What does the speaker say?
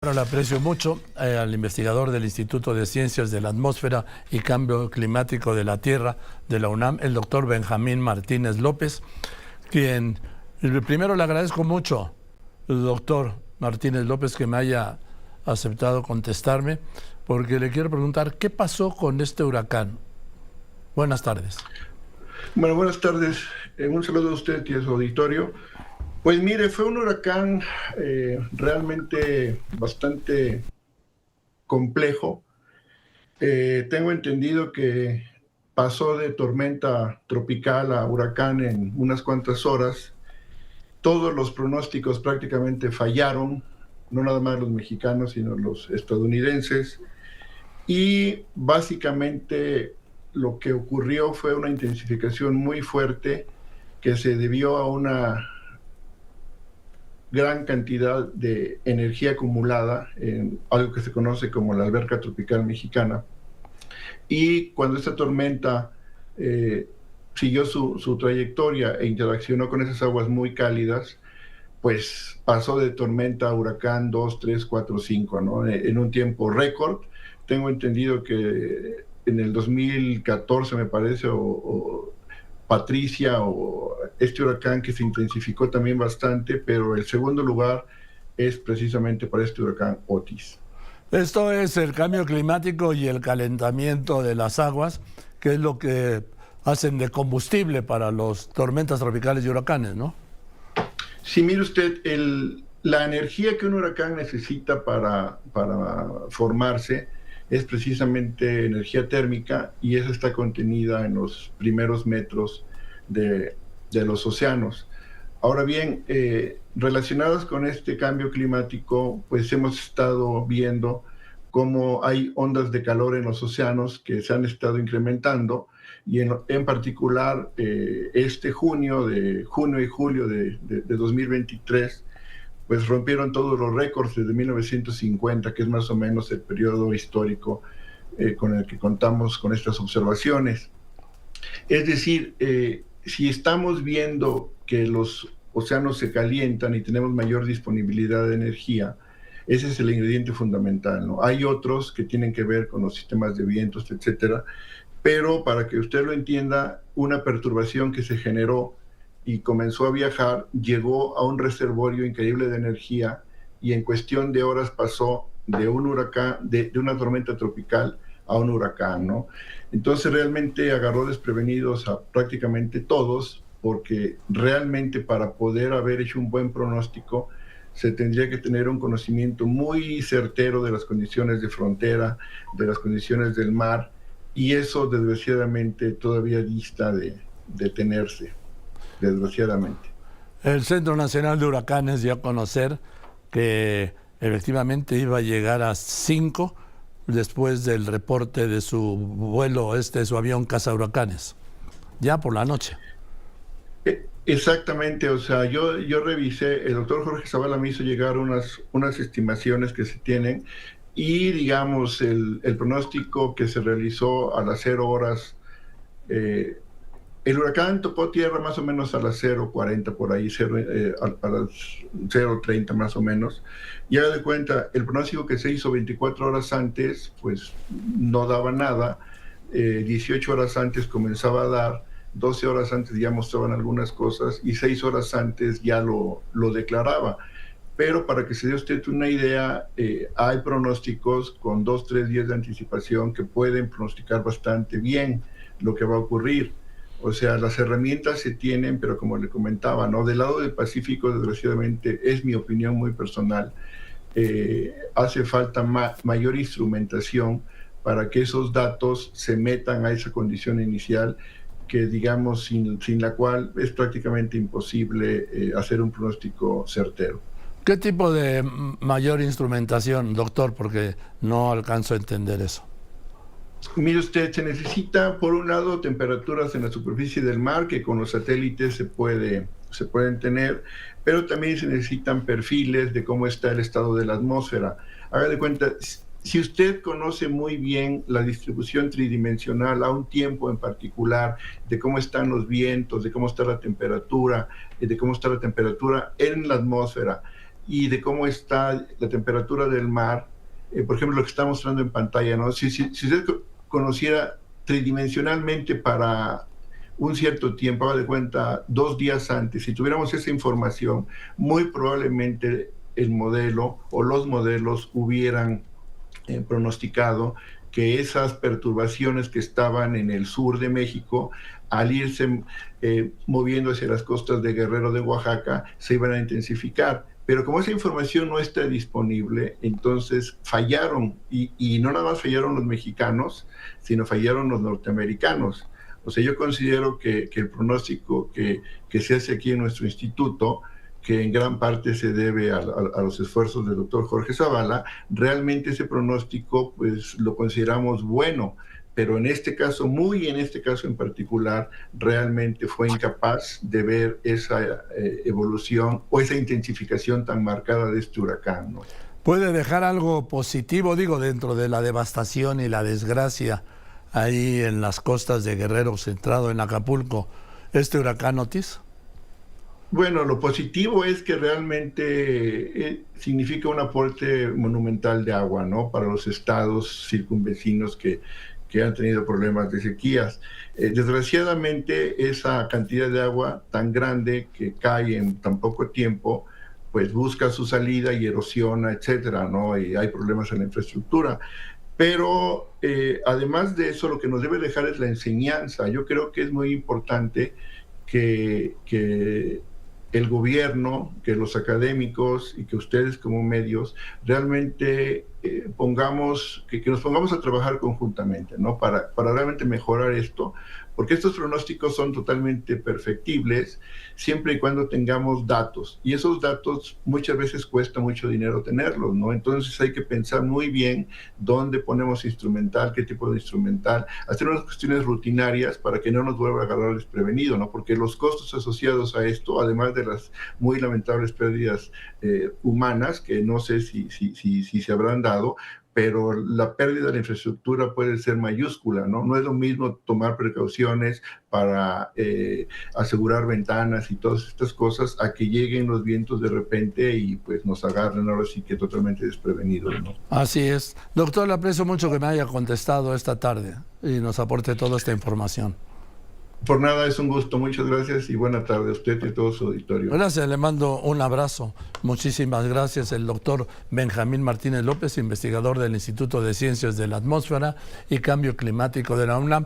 Bueno, le aprecio mucho al investigador del Instituto de Ciencias de la Atmósfera y Cambio Climático de la Tierra de la UNAM, el doctor Benjamín Martínez López, quien primero le agradezco mucho, doctor Martínez López, que me haya aceptado contestarme, porque le quiero preguntar, ¿qué pasó con este huracán? Buenas tardes. Bueno, buenas tardes. Un saludo a usted y a su auditorio. Pues mire, fue un huracán realmente bastante complejo. Tengo entendido que pasó de tormenta tropical a huracán en unas cuantas horas. Todos los pronósticos prácticamente fallaron, no nada más los mexicanos, sino los estadounidenses. Y básicamente lo que ocurrió fue una intensificación muy fuerte que se debió a una gran cantidad de energía acumulada en algo que se conoce como la alberca tropical mexicana. Y cuando esta tormenta siguió su trayectoria e interaccionó con esas aguas muy cálidas, pues pasó de tormenta a huracán 2, 3, 4, 5, ¿no? En un tiempo récord. Tengo entendido que en el 2014, me parece, o Patricia, o este huracán que se intensificó también bastante, pero el segundo lugar es precisamente para este huracán Otis. Esto es el cambio climático y el calentamiento de las aguas, que es lo que hacen de combustible para las tormentas tropicales y huracanes, ¿no? Sí, mire usted, la energía que un huracán necesita para formarse es precisamente energía térmica, y esa está contenida en los primeros metros de los océanos. Ahora bien, relacionadas con este cambio climático, pues hemos estado viendo cómo hay ondas de calor en los océanos que se han estado incrementando, y en particular junio y julio de 2023, pues rompieron todos los récords desde 1950, que es más o menos el periodo histórico con el que contamos con estas observaciones. Es decir, si estamos viendo que los océanos se calientan y tenemos mayor disponibilidad de energía, ese es el ingrediente fundamental, ¿no? Hay otros que tienen que ver con los sistemas de vientos, etcétera, pero para que usted lo entienda, una perturbación que se generó y comenzó a viajar, llegó a un reservorio increíble de energía, y en cuestión de horas pasó de un huracán, de una tormenta tropical a un huracán, ¿no? Entonces realmente agarró desprevenidos a prácticamente todos, porque realmente para poder haber hecho un buen pronóstico se tendría que tener un conocimiento muy certero de las condiciones de frontera, de las condiciones del mar, y eso desgraciadamente todavía dista de tenerse, desgraciadamente. El Centro Nacional de Huracanes dio a conocer que efectivamente iba a llegar a 5 después del reporte de su vuelo, su avión cazahuracanes, ya por la noche. Exactamente, o sea, yo revisé, el doctor Jorge Zavala me hizo llegar unas estimaciones que se tienen, y digamos, el pronóstico que se realizó a las 0 horas, el huracán tocó tierra más o menos a las 0:40, por ahí, a las 0:30 más o menos, y haga de cuenta, el pronóstico que se hizo 24 horas antes, pues no daba nada, 18 horas antes comenzaba a dar, 12 horas antes ya mostraban algunas cosas, y 6 horas antes ya lo declaraba. Pero para que se dé usted una idea, hay pronósticos con 2, 3 días de anticipación que pueden pronosticar bastante bien lo que va a ocurrir. O sea, las herramientas se tienen, pero como le comentaba, ¿no? Del lado del Pacífico, desgraciadamente, es mi opinión muy personal, hace falta mayor instrumentación para que esos datos se metan a esa condición inicial, que digamos, sin la cual es prácticamente imposible hacer un pronóstico certero. ¿Qué tipo de mayor instrumentación, doctor? Porque no alcanzo a entender eso. Mire usted, se necesita, por un lado, temperaturas en la superficie del mar, que con los satélites se pueden tener, pero también se necesitan perfiles de cómo está el estado de la atmósfera. Haga de cuenta, si usted conoce muy bien la distribución tridimensional a un tiempo en particular, de cómo están los vientos, de cómo está la temperatura, de cómo está la temperatura en la atmósfera, y de cómo está la temperatura del mar. Por ejemplo, lo que está mostrando en pantalla, ¿no? Si usted conociera tridimensionalmente para un cierto tiempo, haga de cuenta, 2 días antes, si tuviéramos esa información, muy probablemente el modelo o los modelos hubieran pronosticado que esas perturbaciones que estaban en el sur de México, al irse moviendo hacia las costas de Guerrero, de Oaxaca, se iban a intensificar. Pero como esa información no está disponible, entonces fallaron, y no nada más fallaron los mexicanos, sino fallaron los norteamericanos. O sea, yo considero que el pronóstico que se hace aquí en nuestro instituto, que en gran parte se debe a los esfuerzos del doctor Jorge Zavala, realmente ese pronóstico pues lo consideramos bueno, pero en este caso, muy en este caso en particular, realmente fue incapaz de ver esa evolución o esa intensificación tan marcada de este huracán, ¿no? ¿Puede dejar algo positivo, digo, dentro de la devastación y la desgracia ahí en las costas de Guerrero, centrado en Acapulco, este huracán Otis? Bueno, lo positivo es que realmente significa un aporte monumental de agua, ¿no? Para los estados circunvecinos que han tenido problemas de sequías. Desgraciadamente, esa cantidad de agua tan grande que cae en tan poco tiempo, pues busca su salida y erosiona, etcétera, ¿no? Y hay problemas en la infraestructura. Pero además de eso, lo que nos debe dejar es la enseñanza. Yo creo que es muy importante que el gobierno, que los académicos y que ustedes como medios realmente que nos pongamos a trabajar conjuntamente, ¿no? Para realmente mejorar esto, porque estos pronósticos son totalmente perfectibles siempre y cuando tengamos datos, y esos datos muchas veces cuesta mucho dinero tenerlos, ¿no? Entonces hay que pensar muy bien dónde ponemos instrumental, qué tipo de instrumental, hacer unas cuestiones rutinarias para que no nos vuelva a agarrar desprevenido, ¿no? Porque los costos asociados a esto, además de las muy lamentables pérdidas humanas, que no sé si se habrán dado, pero la pérdida de la infraestructura puede ser mayúscula, ¿no? No es lo mismo tomar precauciones para asegurar ventanas y todas estas cosas a que lleguen los vientos de repente y pues nos agarren ahora sí que totalmente desprevenidos, ¿no? Así es. Doctor, le aprecio mucho que me haya contestado esta tarde y nos aporte toda esta información. Por nada, es un gusto. Muchas gracias y buena tarde a usted y a todo su auditorio. Gracias, le mando un abrazo. Muchísimas gracias. El doctor Benjamín Martínez López, investigador del Instituto de Ciencias de la Atmósfera y Cambio Climático de la UNAM.